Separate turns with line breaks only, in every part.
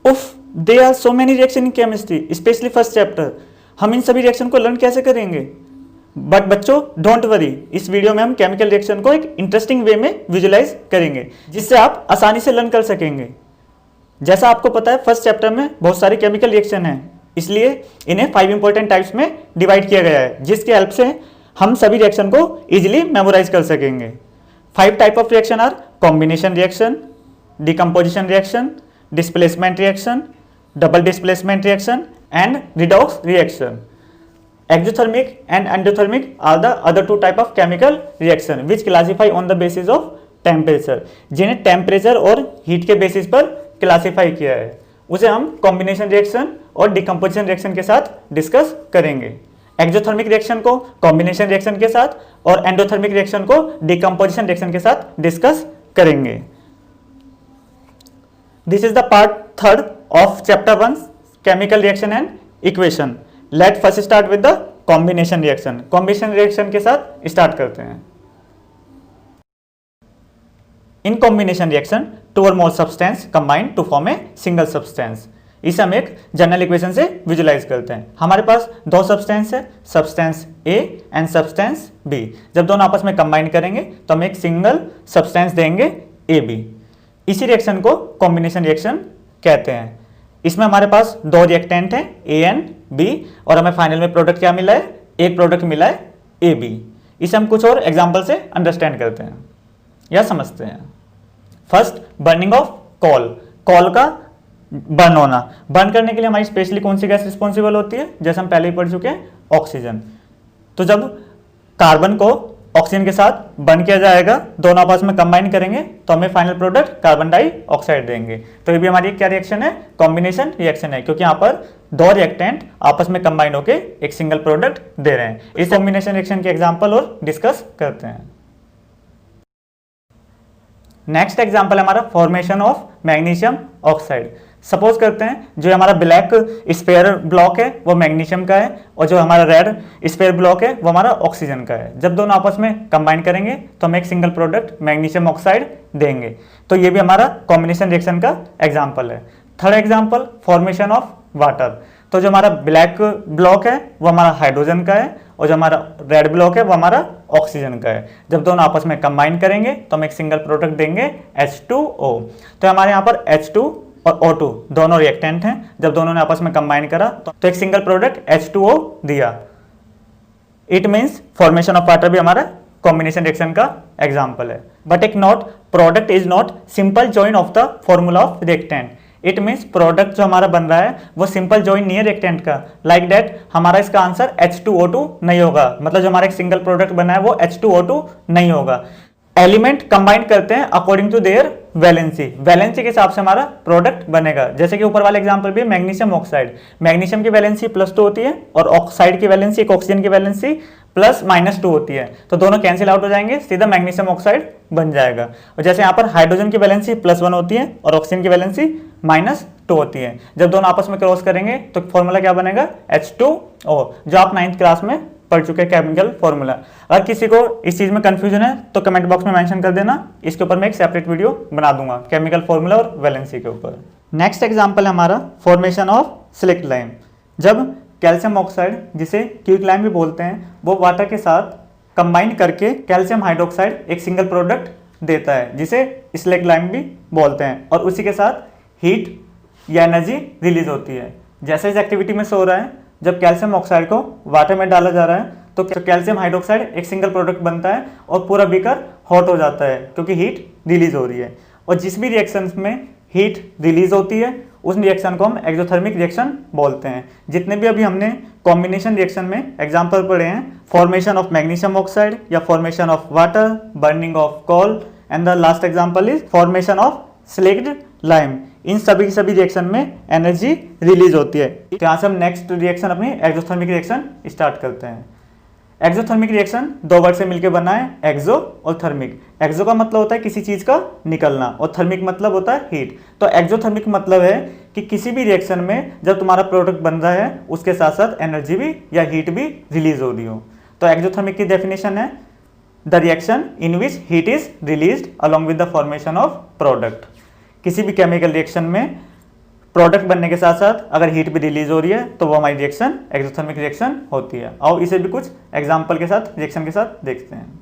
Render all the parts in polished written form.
उफ, they are so many reaction in chemistry, specially first chapter. हम इन सभी रिएक्शन को लर्न कैसे करेंगे? बट बच्चों डोंट वरी, इस वीडियो में हम केमिकल रिएक्शन को एक इंटरेस्टिंग वे में विजुलाइज करेंगे जिससे आप आसानी से लर्न कर सकेंगे। जैसा आपको पता है फर्स्ट चैप्टर में बहुत सारे केमिकल रिएक्शन हैं, इसलिए इन्हें 5 इंपॉर्टेंट टाइप्स में डिवाइड किया गया है, जिसके हेल्प से हम सभी रिएक्शन को इजीली मेमोराइज कर सकेंगे। 5 type of reaction are combination reaction, decomposition reaction, displacement reaction, double displacement reaction and redox reaction. Exothermic and endothermic are the other 2 type of chemical reaction which classify on the basis of temperature, जिन्हें temperature और heat के basis पर classify किया है, उसे हम combination reaction और decomposition reaction के साथ डिस्कस करेंगे। एक्सोथर्मिक रिएक्शन को कॉम्बिनेशन रिएक्शन के साथ और एंडोथर्मिक रिएक्शन को डिकम्पोजिशन रिएक्शन के साथ डिस्कस करेंगे। This is the part 3rd of chapter 1 chemical reaction and equation. Let first start with the combination reaction. Combination reaction के साथ स्टार्ट करते हैं। In combination reaction 2 or more substance combine to form a single substance. इसे हम एक general equation से visualise करते हैं। हमारे पास 2 सब्सटेंस है, substance A and substance B. जब दोनों आपस में कंबाइन करेंगे तो हम एक सिंगल सब्सटेंस देंगे ए बी। इसी रिएक्शन को कॉम्बिनेशन रिएक्शन कहते हैं। इसमें हमारे पास 2 रिएक्टेंट हैं ए एंड बी और हमें फाइनल में प्रोडक्ट क्या मिला है? एक प्रोडक्ट मिला है ए बी। इसे हम कुछ और एग्जांपल से अंडरस्टैंड करते हैं या समझते हैं। First, burning of call. Call का बर्न होना। बर्न करने के लिए हमारी स्पेशली कौन सी गैस रिस्पॉन्सिबल होती है? जैसे हम पहले ही पढ़ चुके हैं, ऑक्सीजन। तो जब कार्बन को ऑक्सीजन के साथ बर्न किया जाएगा, दोनों आपस में कंबाइन करेंगे तो हमें फाइनल प्रोडक्ट कार्बन डाइऑक्साइड देंगे। तो ये भी हमारी क्या रिएक्शन है? कॉम्बिनेशन रिएक्शन है, क्योंकि यहाँ पर 2 रिएक्टेंट आपस में कंबाइन होकर एक सिंगल प्रोडक्ट दे रहे हैं। इस कॉम्बिनेशन रिएक्शन के एग्जांपल और डिस्कस करते हैं। नेक्स्ट एग्जांपल है हमारा formation of magnesium oxide. Suppose करते हैं जो हमारा ब्लैक स्फेयर ब्लॉक है वो मैग्नीशियम का है और जो हमारा रेड स्फेयर ब्लॉक है वो हमारा ऑक्सीजन का है। जब दोनों आपस में कंबाइन करेंगे तो हम एक सिंगल प्रोडक्ट मैग्नीशियम ऑक्साइड देंगे। तो ये भी हमारा कॉम्बिनेशन रिएक्शन का एग्जांपल है। 3rd example, formation of water. तो जो हमारा ब्लैक ब्लॉक है वो हमारा हाइड्रोजन का है और जो हमारा रेड ब्लॉक है वो हमारा ऑक्सीजन का है। जब दोनों आपस में कंबाइन करेंगे तो हम एक सिंगल प्रोडक्ट देंगे H2O। तो हमारे यहाँ पर H2 और O2 दोनों रिएक्टेंट हैं। जब दोनों ने आपस में कंबाइन करा तो एक सिंगल प्रोडक्ट H2O दिया। It means formation of water भी हमारा कॉम्बिनेशन रिएक्शन का एग्जांपल है। बट एक note, product is not simple join of the formula of reactant. It means product जो हमारा बन रहा है वो सिंपल जॉइन नहीं है रिएक्टेंट का। लाइक दैट हमारा इसका आंसर H2O2 नहीं होगा। मतलब जो हमारा एक सिंगल प्रोडक्ट बना है वो H2O2 नहीं होगा। एलिमेंट कंबाइन करते हैं according to their valency. Valency के हिसाब से हमारा प्रोडक्ट बनेगा। जैसे कि ऊपर वाला एग्जांपल भी मैग्नीशियम ऑक्साइड। मैग्नीशियम की वैलेंसी +2 होती है और ऑक्साइड की वैलेंसी, एक ऑक्सीजन की वैलेंसी +-2 होती है। तो दोनों कैंसिल आउट हो जाएंगे, सीधा मैग्नीशियम ऑक्साइड बन जाएगा। और जैसे यहाँ पर हाइड्रोजन की वैलेंसी +1 होती है और ऑक्सीजन की वैलेंसी -2 होती है। जब दोनों आपस में क्रॉस करेंगे तो फॉर्मूला क्या बनेगा? H2O, जो आप 9th क्लास में पढ़ चुके हैं केमिकल फॉर्मूला। अगर किसी को इस चीज में कंफ्यूजन है तो कमेंट बॉक्स में मेंशन कर देना, इसके ऊपर मैं एक सेपरेट वीडियो बना दूंगा केमिकल फॉर्मूला और वैलेंसी के ऊपर। नेक्स्ट एग्जांपल है हमारा फॉर्मेशन ऑफ स्लेक्ट-लाइम। जब कैल्शियम ऑक्साइड, जिसे क्विक-लाइम भी बोलते हैं, वो वाटर के साथ कंबाइन करके कैल्शियम हाइड्रोक्साइड एक सिंगल प्रोडक्ट देता है, जिसे स्लेक्ट-लाइम भी बोलते हैं। और उसी के साथ हीट या एनर्जी रिलीज होती है। जैसे इस एक्टिविटी में शो हो रहा है, जब कैल्शियम ऑक्साइड को वाटर में डाला जा रहा है तो कैल्शियम हाइड्रोक्साइड एक सिंगल प्रोडक्ट बनता है और पूरा बीकर हॉट हो जाता है क्योंकि हीट रिलीज हो रही है। और जिस भी रिएक्शन में हीट रिलीज होती है उस रिएक्शन को हम एक्सोथर्मिक रिएक्शन बोलते हैं। जितने भी अभी हमने कॉम्बिनेशन रिएक्शन में एग्जांपल पढ़े हैं, फॉर्मेशन ऑफ मैग्नीशियम ऑक्साइड या formation of water, burning of coal and the last example is formation of slaked lime, इन सभी रिएक्शन में एनर्जी रिलीज होती है। तो यहाँ से हम नेक्स्ट रिएक्शन अपनी एक्सोथर्मिक रिएक्शन स्टार्ट करते हैं। एक्सोथर्मिक रिएक्शन 2 वर्ड से मिलकर बना है, एक्सो और थर्मिक। एक्सो का मतलब होता है किसी चीज का निकलना और थर्मिक मतलब होता है हीट। तो एक्सोथर्मिक मतलब है कि किसी भी रिएक्शन में जब तुम्हारा प्रोडक्ट बन रहा है उसके साथ साथ एनर्जी भी या हीट भी रिलीज हो रही हो। तो एक्सोथर्मिक की डेफिनेशन है the reaction in which heat is released along with the formation of product. किसी भी केमिकल रिएक्शन में प्रोडक्ट बनने के साथ साथ अगर हीट भी रिलीज हो रही है तो वो हमारी रिएक्शन एक्सोथर्मिक रिएक्शन होती है। और इसे भी कुछ एग्जाम्पल के साथ रिएक्शन के साथ देखते हैं।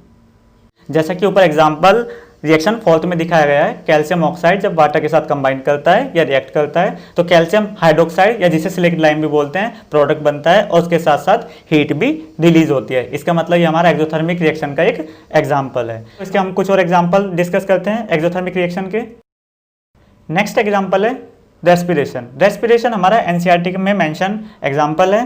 जैसा कि ऊपर एग्जाम्पल रिएक्शन 4 में दिखाया गया है, कैल्शियम ऑक्साइड जब वाटर के साथ कंबाइन करता है या रिएक्ट करता है तो कैल्शियम हाइड्रोक्साइड या जिसे सिलेक्ट लाइम भी बोलते हैं प्रोडक्ट बनता है और उसके साथ साथ हीट भी रिलीज होती है। इसका मतलब ये हमारा एक्सोथर्मिक रिएक्शन का एक एग्जाम्पल है। तो इसके हम कुछ और एग्जाम्पल डिस्कस करते हैं एक्सोथर्मिक रिएक्शन के। नेक्स्ट एग्जाम्पल है रेस्पिरेशन। रेस्पिरेशन हमारा एनसीईआरटी में मेंशन एग्जाम्पल है।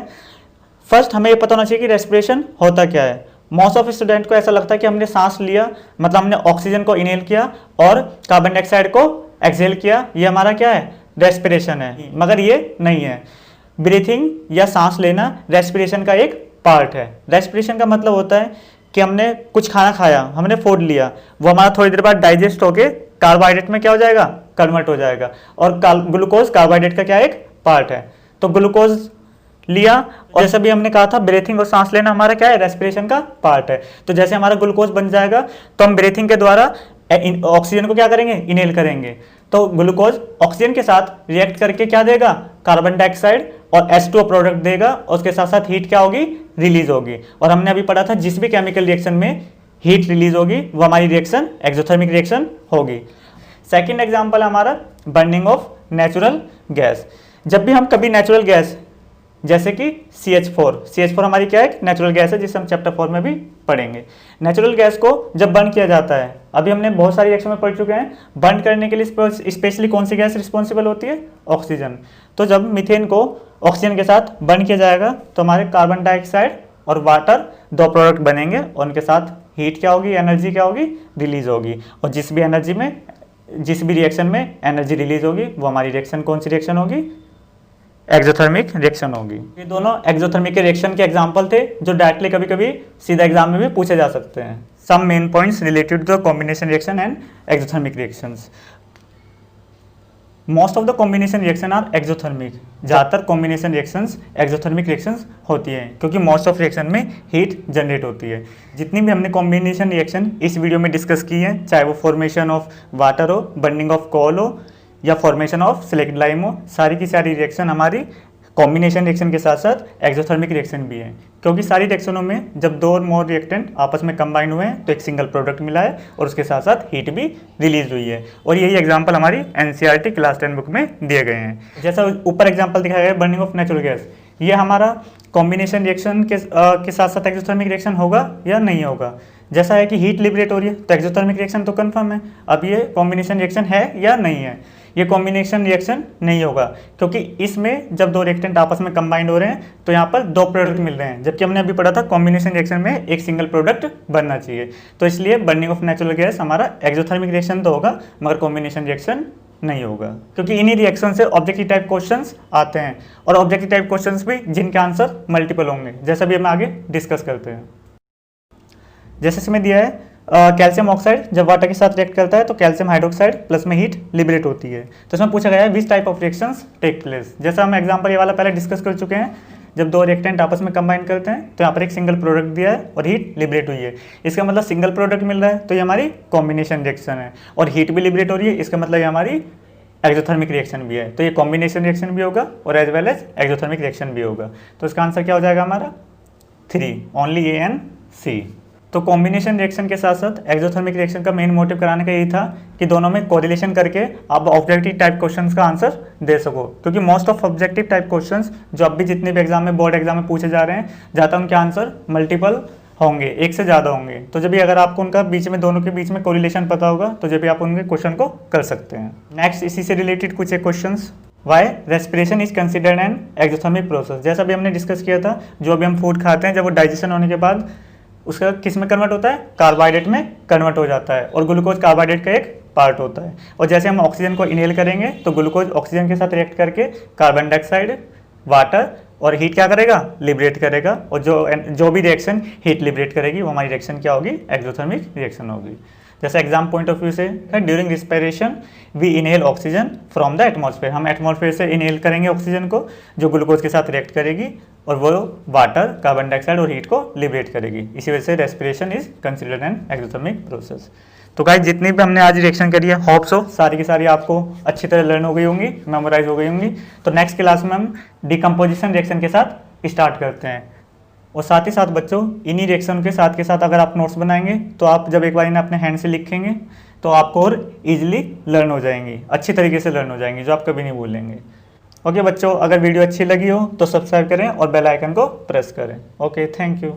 फर्स्ट हमें ये पता होना चाहिए कि रेस्पिरेशन होता क्या है। मोस्ट ऑफ स्टूडेंट को ऐसा लगता है कि हमने सांस लिया मतलब हमने ऑक्सीजन को इनहेल किया और कार्बन डाइऑक्साइड को एक्सहेल किया, ये हमारा क्या है रेस्पिरेशन है, मगर ये नहीं है। ब्रीथिंग या सांस लेना रेस्पिरेशन का एक पार्ट है। रेस्पिरेशन का मतलब होता है कि हमने कुछ खाना खाया, हमने फूड लिया, वो हमारा थोड़ी देर बाद डाइजेस्ट होके कार्बोहाइड्रेट में क्या हो जाएगा कन्वर्ट हो जाएगा और ग्लूकोज कार्बोहाइड्रेट का क्या एक पार्ट है। तो ग्लूकोज लिया और जैसा भी हमने कहा था ब्रीथिंग और सांस लेना हमारा क्या है रेस्पिरेशन का पार्ट है। तो जैसे हमारा ग्लूकोज बन जाएगा तो हम ब्रीथिंग के द्वारा ऑक्सीजन को क्या करेंगे इनहेल करेंगे, तो ग्लूकोज ऑक्सीजन के साथ रिएक्ट करके क्या देगा कार्बन डाइऑक्साइड और H2O प्रोडक्ट देगा और उसके साथ साथ हीट क्या होगी रिलीज होगी। और हमने अभी पढ़ा था जिस भी केमिकल रिएक्शन में हीट रिलीज होगी वो हमारी रिएक्शन एक्सोथर्मिक रिएक्शन होगी। सेकेंड एग्जाम्पल हमारा बर्निंग ऑफ नेचुरल गैस। जब भी हम कभी नेचुरल गैस जैसे कि CH4 हमारी क्या है नेचुरल गैस है जिसे हम चैप्टर 4 में भी पढ़ेंगे। नेचुरल गैस को जब बर्न किया जाता है, अभी हमने बहुत सारी रिएक्शन में पढ़ चुके हैं, बर्न करने के लिए स्पेशली कौन सी गैस रिस्पॉन्सिबल होती है ऑक्सीजन। तो जब मीथेन को ऑक्सीजन के साथ बर्न किया जाएगा तो हमारे कार्बन डाइऑक्साइड और वाटर दो प्रोडक्ट बनेंगे और उनके साथ हीट क्या होगी एनर्जी क्या होगी रिलीज होगी। और जिस भी रिएक्शन में एनर्जी रिलीज होगी वो हमारी रिएक्शन कौन सी रिएक्शन होगी एक्सोथर्मिक रिएक्शन होगी। ये दोनों एक्सोथर्मिक के रिएक्शन के एग्जांपल थे जो डायरेक्टली कभी कभी सीधा एग्जाम में भी पूछे जा सकते हैं। Some main points related to the combination reaction and exothermic reactions. Most of the combination reaction are exothermic. ज़्यादातर कॉम्बिनेशन रिएक्शंस एक्सोथर्मिक रिएक्शंस होती हैं क्योंकि मोस्ट ऑफ रिएक्शन में हीट जनरेट होती है। जितनी भी हमने कॉम्बिनेशन रिएक्शन इस वीडियो में डिस्कस की है, चाहे वो फॉर्मेशन ऑफ वाटर हो, बर्निंग ऑफ कोल हो या फॉर्मेशन ऑफ सिलेक्ट लाइम हो, सारी की सारी रिएक्शन हमारी कॉम्बिनेशन रिएक्शन के साथ साथ एक्सोथर्मिक रिएक्शन भी है। क्योंकि सारी रिएक्शनों में जब दो और मोर रिएक्टेंट आपस में कंबाइन हुए हैं तो एक सिंगल प्रोडक्ट मिला है और उसके साथ साथ हीट भी रिलीज हुई है। और यही एग्जांपल हमारी एनसीईआरटी क्लास 10 बुक में दिए गए हैं। जैसा ऊपर एग्जांपल दिखाया गया बर्निंग ऑफ नेचुरल गैस, ये हमारा कॉम्बिनेशन रिएक्शन के साथ साथ एक्सोथर्मिक रिएक्शन होगा या नहीं होगा। जैसा है कि हीट लिबरेट हो रही है तो एक्सोथर्मिक रिएक्शन तो कंफर्म है। अब ये कॉम्बिनेशन रिएक्शन है या नहीं है, ये कॉम्बिनेशन रिएक्शन नहीं होगा क्योंकि इसमें जब दो रिएक्टेंट आपस में कंबाइंड हो रहे हैं तो यहाँ पर दो प्रोडक्ट मिल रहे हैं, जबकि हमने अभी पढ़ा था कॉम्बिनेशन रिएक्शन में एक सिंगल प्रोडक्ट बनना चाहिए। तो इसलिए बर्निंग ऑफ नेचुरल गैस हमारा एक्सोथर्मिक रिएक्शन तो होगा मगर कॉम्बिनेशन रिएक्शन नहीं होगा क्योंकि इन्हीं रिएक्शन से ऑब्जेक्टिव टाइप क्वेश्चंस आते हैं और ऑब्जेक्टिव टाइप क्वेश्चंस भी जिनके आंसर मल्टीपल होंगे, जैसा भी हम आगे डिस्कस करते हैं। जैसे इसमें दिया है कैल्शियम ऑक्साइड जब वाटर के साथ रिएक्ट करता है तो कैल्शियम हाइड्रोक्साइड प्लस में हीट लिबरेट होती है। तो इसमें पूछा गया है which type of reactions take place. जैसा हम एग्जांपल ये वाला पहले डिस्कस कर चुके हैं, जब दो रिएक्टेंट आपस में कंबाइन करते हैं तो यहाँ पर एक सिंगल प्रोडक्ट दिया है और हीट लिबरेट हुई है। इसका मतलब सिंगल प्रोडक्ट मिल रहा है तो ये हमारी कॉम्बिनेशन रिएक्शन है और हीट भी लिबरेट हो रही है, इसका मतलब ये हमारी एक्सोथर्मिक रिएक्शन भी है। तो ये कॉम्बिनेशन रिएक्शन भी होगा और as well as exothermic reaction भी होगा। तो इसका आंसर क्या हो जाएगा हमारा 3 ओनली A एंड C। तो कॉम्बिनेशन रिएक्शन के साथ साथ एक्सोथर्मिक रिएक्शन का मेन मोटिव कराने का यही था कि दोनों में कोरिलेशन करके आप ऑब्जेक्टिव टाइप क्वेश्चंस का आंसर दे सको। क्योंकि most of objective type questions जो अब भी जितने भी एग्जाम में बोर्ड एग्जाम में पूछे जा रहे हैं ज़्यादा उनके आंसर मल्टीपल होंगे, एक से ज़्यादा होंगे। तो जब भी अगर आपको उनका बीच में दोनों के बीच में कोरिलेशन पता होगा तो जब भी आप उनके क्वेश्चन को कर सकते हैं। नेक्स्ट इसी से रिलेटेड कुछ एक questions, why respiration is considered an exothermic process. जैसा भी हमने डिस्कस किया था, जो भी हम फूड खाते हैं जब वो डाइजेशन होने के बाद उसका किस में कन्वर्ट होता है, कार्बोहाइड्रेट में कन्वर्ट हो जाता है और ग्लूकोज कार्बोहाइड्रेट का एक पार्ट होता है। और जैसे हम ऑक्सीजन को इनहेल करेंगे तो ग्लूकोज ऑक्सीजन के साथ रिएक्ट करके कार्बन डाइऑक्साइड, वाटर और हीट क्या करेगा, लिबरेट करेगा। और जो भी रिएक्शन हीट लिबरेट करेगी वो हमारी रिएक्शन क्या होगी, एक्सोथर्मिक रिएक्शन होगी। जैसे एग्जाम पॉइंट ऑफ व्यू से during respiration we inhale oxygen from the atmosphere. हम एटमॉस्फेयर से इनहेल करेंगे ऑक्सीजन को जो ग्लूकोज के साथ रिएक्ट करेगी और वो वाटर, कार्बन डाइऑक्साइड और हीट को लिबरेट करेगी। इसी वजह से respiration is considered an exothermic process. तो गाइस जितनी भी हमने आज रिएक्शन करी है, होप सो सारी की सारी आपको अच्छी तरह लर्न हो गई होंगी, मेमोराइज हो गई होंगी। तो नेक्स्ट क्लास में हम डिकम्पोजिशन रिएक्शन के साथ स्टार्ट करते हैं। और साथ ही साथ बच्चों, इन्हीं रिएक्शन के साथ अगर आप नोट्स बनाएंगे तो आप जब एक बार इन्हें अपने हैंड से लिखेंगे तो आपको और ईजिली लर्न हो जाएंगी, अच्छी तरीके से लर्न हो जाएंगी, जो आप कभी नहीं भूलेंगे। ओके बच्चों, अगर वीडियो अच्छी लगी हो तो सब्सक्राइब करें और बेल आइकन को प्रेस करें। Okay, thank you.